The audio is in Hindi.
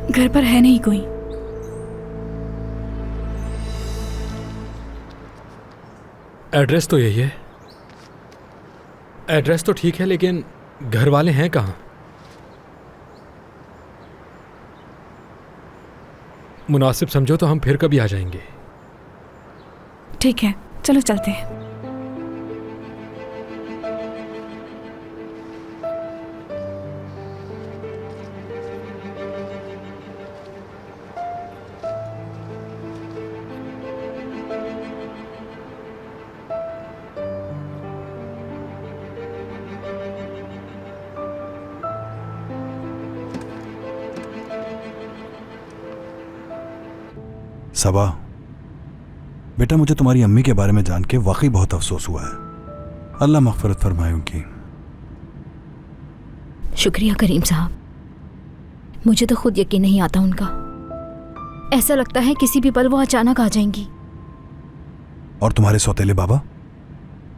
घर पर है नहीं कोई। एड्रेस तो यही है। एड्रेस तो ठीक है, लेकिन घर वाले हैं कहाँ? मुनासिब समझो तो हम फिर कभी आ जाएंगे। ठीक है, चलो चलते हैं। सबा, बेटा मुझे तुम्हारी अम्मी के बारे में जान के वाकई बहुत अफसोस हुआ है। अल्लाह मग़फ़िरत फरमाए उनकी। शुक्रिया करीम साहब, मुझे तो खुद यकीन नहीं आता उनका। ऐसा लगता है किसी भी पल वो अचानक आ जाएंगी। और तुम्हारे सौतेले बाबा?